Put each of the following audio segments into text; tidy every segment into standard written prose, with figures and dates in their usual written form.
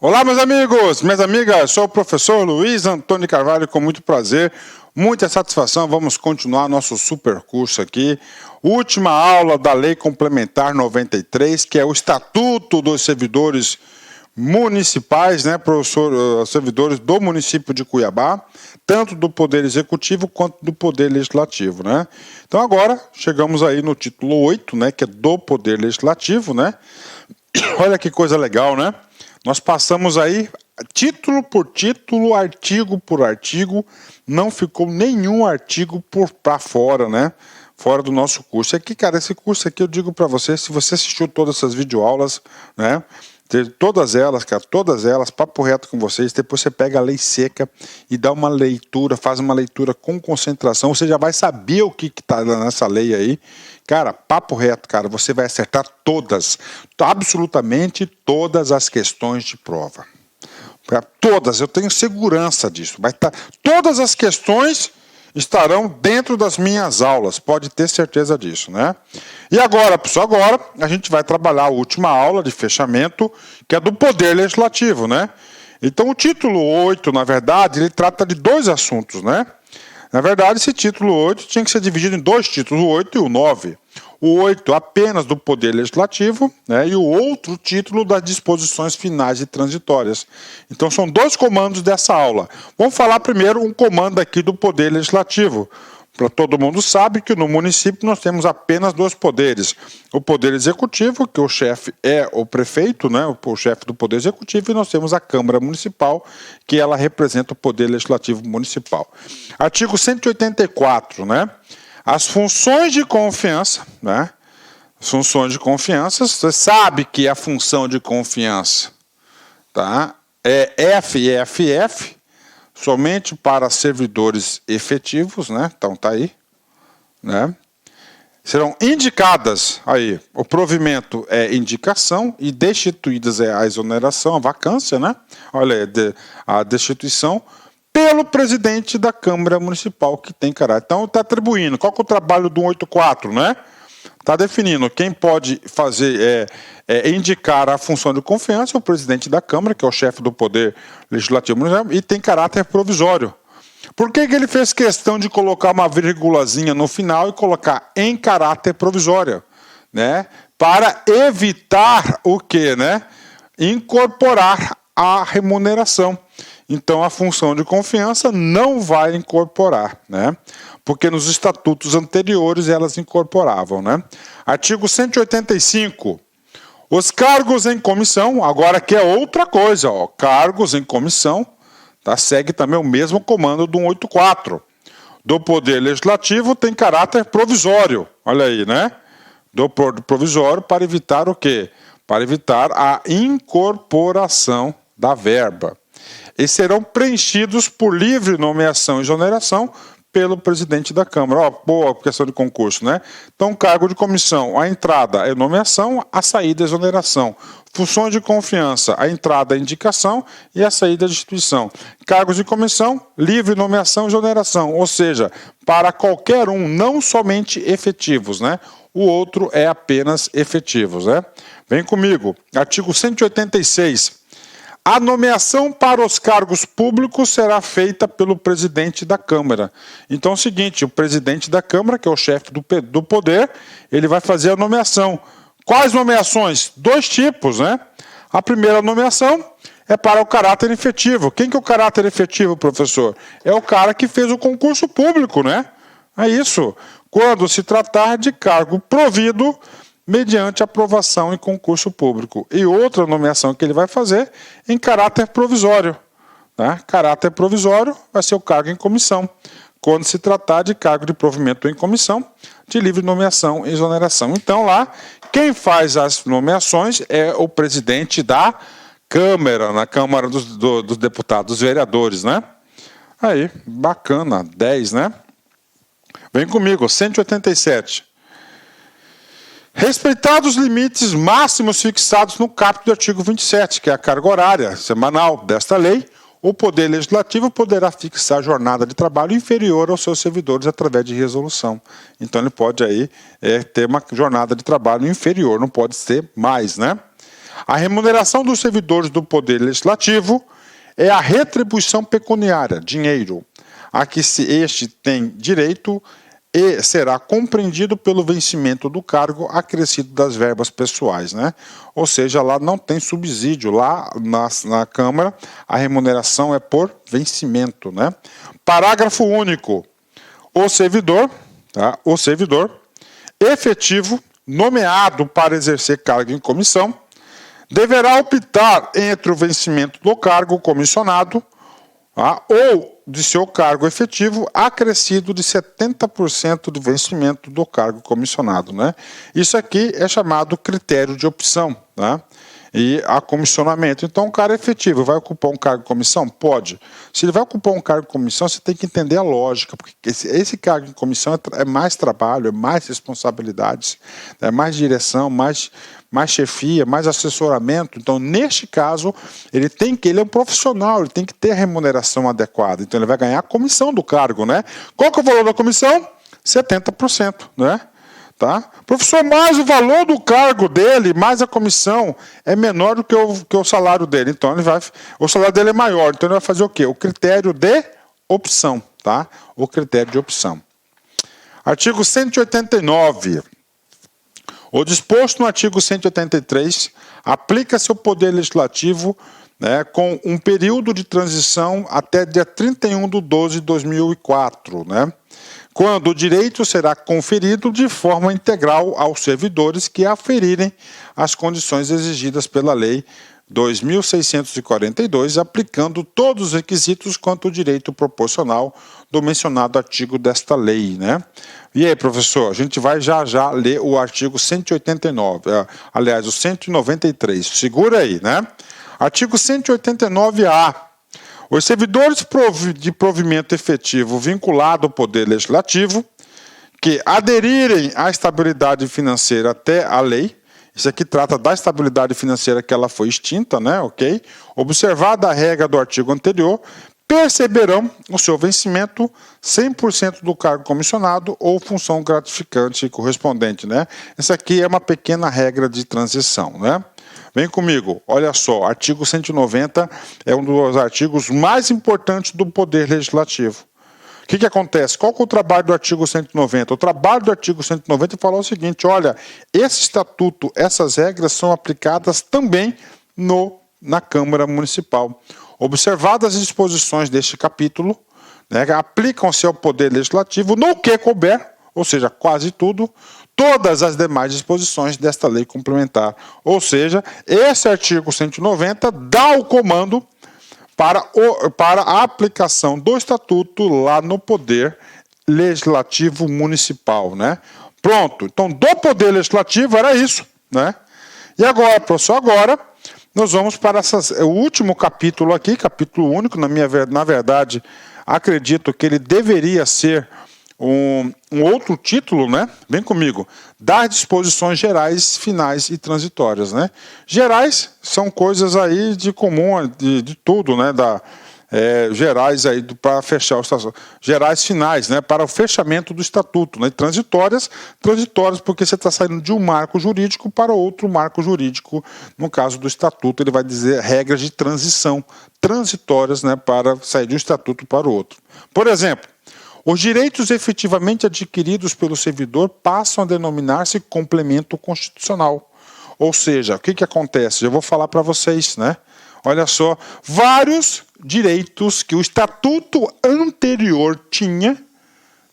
Olá, meus amigos, minhas amigas, sou o professor Luiz Antônio Carvalho, com muito prazer, muita satisfação. Vamos continuar nosso super curso aqui. Última aula da Lei Complementar 93, que é o Estatuto dos Servidores Municipais, né, professor, servidores do município de Cuiabá, tanto do Poder Executivo quanto do Poder Legislativo, né? Então agora chegamos aí no título 8, né, que é do Poder Legislativo, né? Olha que coisa legal, né? Nós passamos aí título por título, artigo por artigo, não ficou nenhum artigo para fora, né? Fora do nosso curso. Aqui, cara, esse curso aqui eu digo para você, se você assistiu todas essas videoaulas, né? Todas elas, cara, todas elas, papo reto com vocês, depois você pega a lei seca e dá uma leitura, faz uma leitura com concentração, você já vai saber o que está nessa lei aí. Cara, papo reto, cara, você vai acertar todas, absolutamente todas as questões de prova. Todas, eu tenho segurança disso. Todas as questões estarão dentro das minhas aulas, pode ter certeza disso, né? E agora, pessoal, agora a gente vai trabalhar a última aula de fechamento, que é do Poder Legislativo, né? Então o título 8, na verdade, ele trata de dois assuntos, né? Na verdade, esse título 8 tinha que ser dividido em dois títulos, o 8 e o 9. O 8 apenas do Poder Legislativo, né, e o outro título das disposições finais e transitórias. Então são dois comandos dessa aula. Vamos falar primeiro um comando aqui do Poder Legislativo. Para todo mundo sabe que no município nós temos apenas dois poderes. O Poder Executivo, que o chefe é o prefeito, né, o chefe do Poder Executivo, e nós temos a Câmara Municipal, que ela representa o Poder Legislativo Municipal. Artigo 184, né? As funções de confiança, né? As funções de confiança, você sabe que a função de confiança, tá? É FFF, somente para servidores efetivos, né? Então tá aí, né? Serão indicadas aí, o provimento é indicação e destituídas é a exoneração, a vacância, né? Olha aí, a destituição pelo presidente da Câmara Municipal, que tem caráter. Então, está atribuindo. Qual que é o trabalho do 184, né? Está definindo quem pode fazer, indicar a função de confiança, o presidente da Câmara, que é o chefe do Poder Legislativo, e tem caráter provisório. Por que ele fez questão de colocar uma vírgulazinha no final e colocar em caráter provisório, né? Para evitar o quê, né? Incorporar a remuneração. Então, a função de confiança não vai incorporar, né? Porque nos estatutos anteriores elas incorporavam, né? Artigo 185. Os cargos em comissão, agora que é outra coisa, ó, cargos em comissão, tá? Segue também o mesmo comando do 184. Do Poder Legislativo tem caráter provisório, olha aí, né? Do provisório para evitar o quê? Para evitar a incorporação da verba. E serão preenchidos por livre nomeação e exoneração pelo presidente da Câmara. Ó, boa questão de concurso, né? Então, cargo de comissão, a entrada é nomeação, a saída é exoneração. Funções de confiança, a entrada é indicação e a saída é destituição. Cargos de comissão, livre nomeação e exoneração. Ou seja, para qualquer um, não somente efetivos, né? O outro é apenas efetivos, né? Vem comigo. Artigo 186. A nomeação para os cargos públicos será feita pelo presidente da Câmara. Então é o seguinte, o presidente da Câmara, que é o chefe do poder, ele vai fazer a nomeação. Quais nomeações? Dois tipos, né? A primeira nomeação é para o caráter efetivo. Quem que é o caráter efetivo, professor? É o cara que fez o concurso público, né? É isso. Quando se tratar de cargo provido mediante aprovação em concurso público. E outra nomeação que ele vai fazer em caráter provisório. Né? Caráter provisório vai ser o cargo em comissão. Quando se tratar de cargo de provimento em comissão, de livre nomeação e exoneração. Então lá, quem faz as nomeações é o presidente da Câmara, na Câmara dos Deputados, dos vereadores, né? Aí, bacana, 10, né? Vem comigo, 187. Respeitados os limites máximos fixados no caput do artigo 27, que é a carga horária semanal desta lei, o Poder Legislativo poderá fixar jornada de trabalho inferior aos seus servidores através de resolução. Então ele pode aí ter uma jornada de trabalho inferior, não pode ser mais, né? A remuneração dos servidores do Poder Legislativo é a retribuição pecuniária, dinheiro, a que este tem direito e será compreendido pelo vencimento do cargo acrescido das verbas pessoais, né? Ou seja, lá não tem subsídio, lá na Câmara a remuneração é por vencimento, né? Parágrafo único. O servidor efetivo nomeado para exercer cargo em comissão deverá optar entre o vencimento do cargo comissionado ou de seu cargo efetivo acrescido de 70% do vencimento do cargo comissionado, né? Isso aqui é chamado critério de opção, né? E a comissionamento. Então, o cara efetivo vai ocupar um cargo de comissão? Pode. Se ele vai ocupar um cargo de comissão, você tem que entender a lógica, porque esse cargo de comissão é mais trabalho, é mais responsabilidades, é mais direção, mais chefia, mais assessoramento. Então, neste caso, ele é um profissional, ele tem que ter a remuneração adequada. Então, ele vai ganhar a comissão do cargo, né? Qual que é o valor da comissão? 70%, né? Tá? Professor, mais o valor do cargo dele, mais a comissão, é menor do que o salário dele. Então, o salário dele é maior. Então, ele vai fazer o quê? O critério de opção. Tá? O critério de opção. Artigo 189. O disposto no artigo 183 aplica-se ao Poder Legislativo, né, com um período de transição até dia 31/12/2004, né? Quando o direito será conferido de forma integral aos servidores que aferirem as condições exigidas pela Lei 2.642, aplicando todos os requisitos quanto ao direito proporcional do mencionado artigo desta lei, né? E aí, professor, a gente vai já ler o artigo 189, aliás, o 193. Segura aí, né? Artigo 189-A. Os servidores de provimento efetivo vinculado ao Poder Legislativo que aderirem à estabilidade financeira até a lei, isso aqui trata da estabilidade financeira que ela foi extinta, né, ok? Observada a regra do artigo anterior, perceberão o seu vencimento 100% do cargo comissionado ou função gratificante correspondente, né? Essa aqui é uma pequena regra de transição, né? Vem comigo, olha só, artigo 190 é um dos artigos mais importantes do Poder Legislativo. O que acontece? Qual que é o trabalho do artigo 190? O trabalho do artigo 190 fala o seguinte, olha, esse estatuto, essas regras são aplicadas também na Câmara Municipal. Observadas as disposições deste capítulo, né, aplicam-se ao Poder Legislativo no que couber, ou seja, quase tudo, todas as demais disposições desta lei complementar. Ou seja, esse artigo 190 dá o comando para a aplicação do Estatuto lá no Poder Legislativo Municipal, né? Pronto. Então, do Poder Legislativo era isso, né? E agora, professor, nós vamos para o último capítulo aqui, capítulo único, na verdade, acredito que ele deveria ser um outro título, né? Vem comigo. Das disposições gerais, finais e transitórias, né? Gerais são coisas aí de comum, de tudo, né? Gerais aí para fechar o estatuto. Gerais finais, né? Para o fechamento do estatuto, né? Transitórias porque você está saindo de um marco jurídico para outro marco jurídico. No caso do estatuto, ele vai dizer regras de transição transitórias, né? Para sair de um estatuto para o outro. Por exemplo, os direitos efetivamente adquiridos pelo servidor passam a denominar-se complemento constitucional. Ou seja, o que acontece? Eu vou falar para vocês, né? Olha só, vários direitos que o estatuto anterior tinha,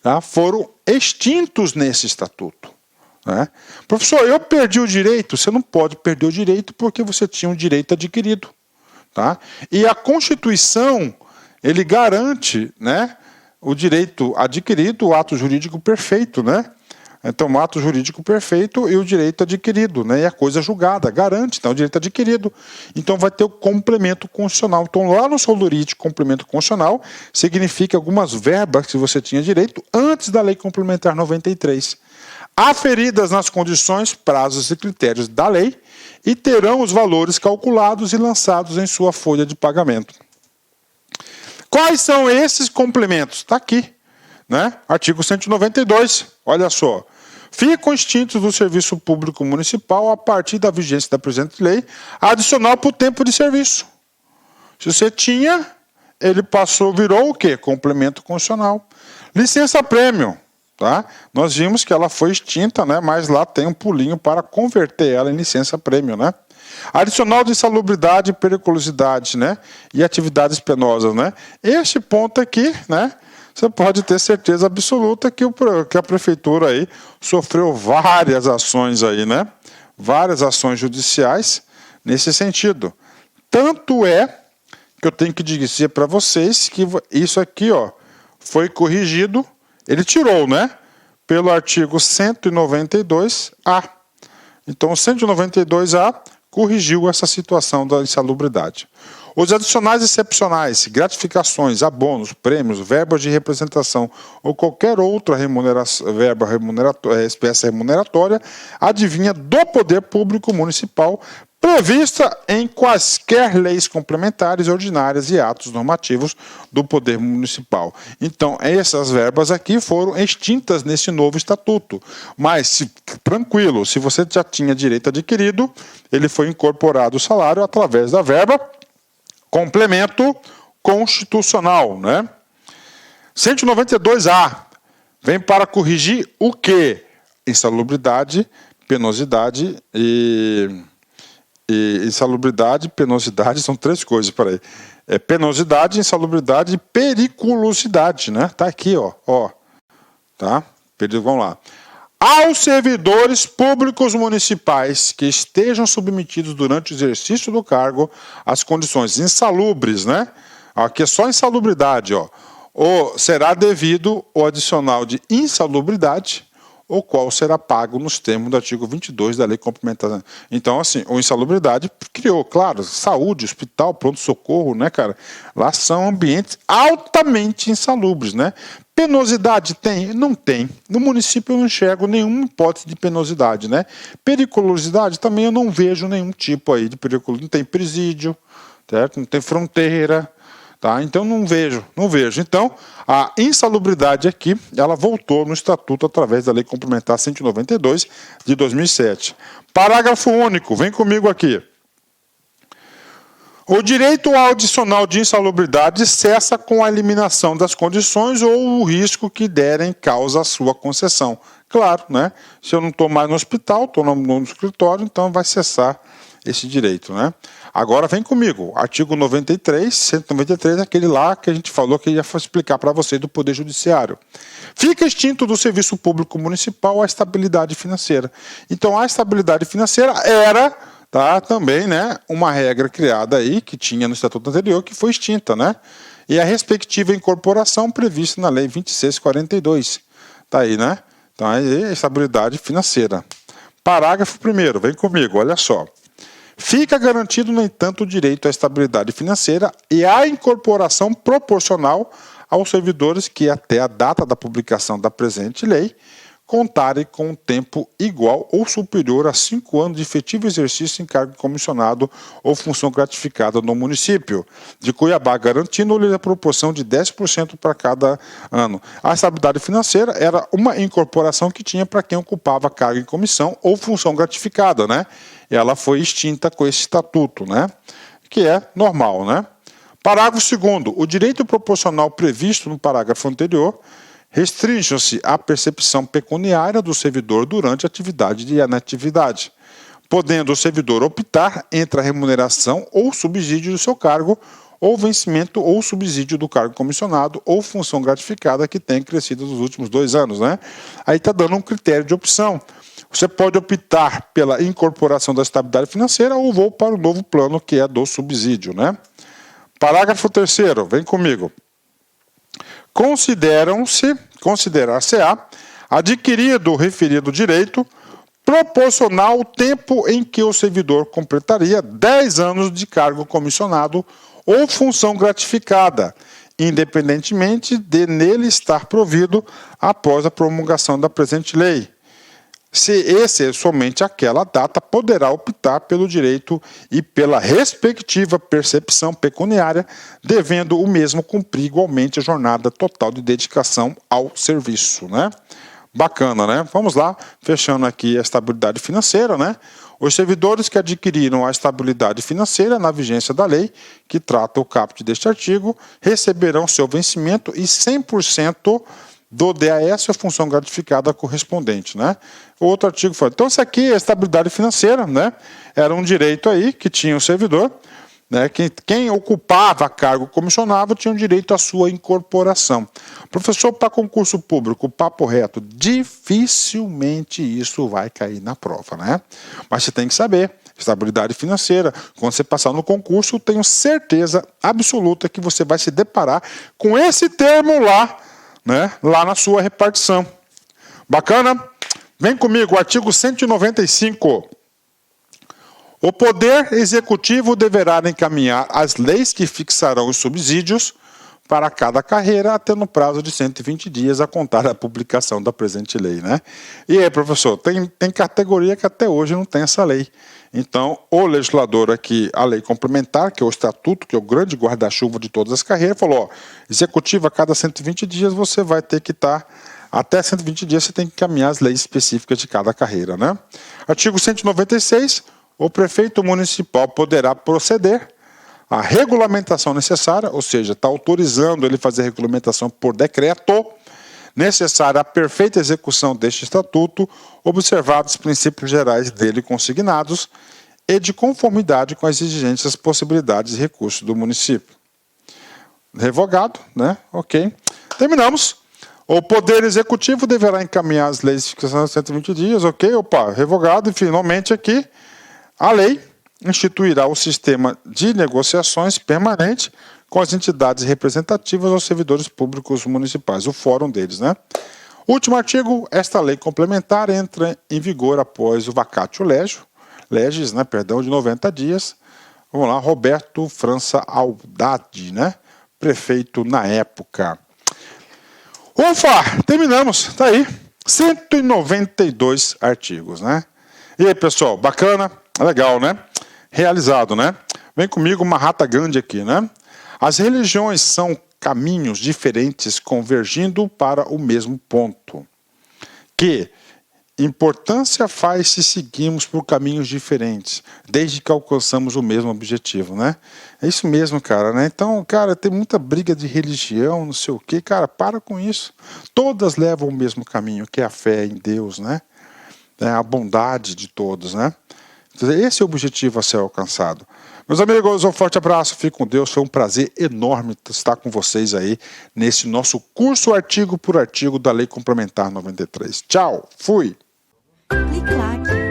tá, foram extintos nesse estatuto, né? Professor, eu perdi o direito? Você não pode perder o direito porque você tinha um direito adquirido, tá? E a Constituição, ele garante, né, o direito adquirido, o ato jurídico perfeito, né? Então, o ato jurídico perfeito e o direito adquirido, né? E a coisa julgada, garante, então, o direito adquirido. Então, vai ter o complemento constitucional. Então, lá no Solurite, complemento constitucional significa algumas verbas que você tinha direito antes da Lei Complementar 93, aferidas nas condições, prazos e critérios da lei, e terão os valores calculados e lançados em sua folha de pagamento. Quais são esses complementos? Está aqui, né? Artigo 192, olha só. ficam extintos do serviço público municipal a partir da vigência da presente lei, adicional para o tempo de serviço. Se você tinha, ele virou o quê? Complemento constitucional. Licença-prêmio. Tá? Nós vimos que ela foi extinta, né? Mas lá tem um pulinho para converter ela em licença-prêmio, né? Adicional de insalubridade e periculosidade, né? E atividades penosas, né? Este ponto aqui, né? Você pode ter certeza absoluta que a prefeitura aí sofreu várias ações aí, né? Várias ações judiciais nesse sentido. Tanto é que eu tenho que dizer para vocês que isso aqui, ó, foi corrigido, ele tirou, né? Pelo artigo 192A. Então, o 192A corrigiu essa situação da insalubridade. Os adicionais excepcionais, gratificações, abonos, prêmios, verbas de representação ou qualquer outra espécie remuneratória advinha do poder público municipal prevista em quaisquer leis complementares, ordinárias e atos normativos do poder municipal. Então, essas verbas aqui foram extintas nesse novo estatuto. Mas, tranquilo, se você já tinha direito adquirido, ele foi incorporado o salário através da verba complemento constitucional, né? 192A vem para corrigir o quê? Insalubridade, penosidade e insalubridade, penosidade, são três coisas, peraí. É penosidade, insalubridade e periculosidade, né? Tá aqui, ó. Tá? Vamos lá. Aos servidores públicos municipais que estejam submetidos durante o exercício do cargo às condições insalubres, né? Aqui é só insalubridade, ó. Ou será devido o adicional de insalubridade, o qual será pago nos termos do artigo 22 da Lei Complementar. Então, assim, o insalubridade criou, claro, saúde, hospital, pronto-socorro, né, cara? Lá são ambientes altamente insalubres, né? Penosidade tem? Não tem. No município eu não enxergo nenhuma hipótese de penosidade, né? Periculosidade também eu não vejo nenhum tipo aí de periculosidade. Não tem presídio, certo? Não tem fronteira, tá? Então não vejo. Então, a insalubridade aqui, ela voltou no estatuto através da Lei Complementar 192 de 2007. Parágrafo único, vem comigo aqui. O direito ao adicional de insalubridade cessa com a eliminação das condições ou o risco que derem causa à sua concessão. Claro, né? Se eu não estou mais no hospital, estou no escritório, então vai cessar esse direito, né? Agora vem comigo, artigo 93, 193, aquele lá que a gente falou que ia explicar para vocês do Poder Judiciário. Fica extinto do serviço público municipal a estabilidade financeira. Então, a estabilidade financeira era... Tá, também, né, uma regra criada aí, que tinha no estatuto anterior, que foi extinta, né? E a respectiva incorporação prevista na Lei 2642. Tá aí, né? Então, aí, estabilidade financeira. Parágrafo 1º, vem comigo, olha só. Fica garantido, no entanto, o direito à estabilidade financeira e à incorporação proporcional aos servidores que, até a data da publicação da presente lei, contarem com um tempo igual ou superior a 5 anos de efetivo exercício em cargo comissionado ou função gratificada no município de Cuiabá, garantindo-lhe a proporção de 10% para cada ano. A estabilidade financeira era uma incorporação que tinha para quem ocupava cargo em comissão ou função gratificada, né? Ela foi extinta com esse estatuto, né? Que é normal, né? Parágrafo 2º. O direito proporcional previsto no parágrafo anterior restringe-se à percepção pecuniária do servidor durante a atividade de inatividade, podendo o servidor optar entre a remuneração ou subsídio do seu cargo, ou vencimento ou subsídio do cargo comissionado ou função gratificada que tem crescido nos últimos 2 anos, né? Aí está dando um critério de opção. Você pode optar pela incorporação da estabilidade financeira ou vou para o novo plano, que é do subsídio, né? Parágrafo 3º, vem comigo. Considerar-se-á adquirido o referido direito proporcional ao tempo em que o servidor completaria 10 anos de cargo comissionado ou função gratificada, independentemente de nele estar provido após a promulgação da presente lei. Se exceder somente aquela data, poderá optar pelo direito e pela respectiva percepção pecuniária, devendo o mesmo cumprir igualmente a jornada total de dedicação ao serviço, né? Bacana, né? Vamos lá, fechando aqui a estabilidade financeira, né? Os servidores que adquiriram a estabilidade financeira na vigência da lei, que trata o caput deste artigo, receberão seu vencimento e 100% do DAS, a função gratificada correspondente, né? O outro artigo foi... Então, isso aqui é estabilidade financeira, né? Era um direito aí que tinha o servidor, né? Quem ocupava cargo comissionável tinha o direito à sua incorporação. Professor, para concurso público, papo reto, dificilmente isso vai cair na prova, né? Mas você tem que saber, estabilidade financeira. Quando você passar no concurso, tenho certeza absoluta que você vai se deparar com esse termo lá, né? Lá na sua repartição. Bacana? Vem comigo, artigo 195. O Poder Executivo deverá encaminhar as leis que fixarão os subsídios para cada carreira até no prazo de 120 dias a contar da publicação da presente lei, né? E aí, professor, tem categoria que até hoje não tem essa lei. Então, o legislador aqui, a lei complementar, que é o estatuto, que é o grande guarda-chuva de todas as carreiras, falou, ó, executivo a cada 120 dias você vai ter que estar, até 120 dias você tem que encaminhar as leis específicas de cada carreira, né? Artigo 196, o prefeito municipal poderá proceder à regulamentação necessária, ou seja, está autorizando ele fazer regulamentação por decreto, necessária à perfeita execução deste estatuto, observados os princípios gerais dele consignados e de conformidade com as exigências, possibilidades e recursos do município. Revogado, né? Ok. Terminamos. O Poder Executivo deverá encaminhar as leis de fixação de 120 dias, ok? Opa, revogado. E finalmente aqui, a lei instituirá o sistema de negociações permanente com as entidades representativas aos servidores públicos municipais, o fórum deles, né? Último artigo, esta lei complementar entra em vigor após o vacatio legis, né, perdão, de 90 dias. Vamos lá, Roberto França Haddad, né? Prefeito na época. Ufa, terminamos, tá aí, 192 artigos, né? E aí, pessoal, bacana? Legal, né? Realizado, né? Vem comigo, Mahatma Gandhi aqui, né? As religiões são caminhos diferentes convergindo para o mesmo ponto. Que importância faz se seguimos por caminhos diferentes, desde que alcançamos o mesmo objetivo, né? É isso mesmo, cara, né? Então, cara, tem muita briga de religião, não sei o quê, cara, para com isso. Todas levam o mesmo caminho, que é a fé em Deus, né? É a bondade de todos, né? Esse é o objetivo a ser alcançado. Meus amigos, um forte abraço, fique com Deus, foi um prazer enorme estar com vocês aí nesse nosso curso artigo por artigo da Lei Complementar 93. Tchau, fui! Clique like.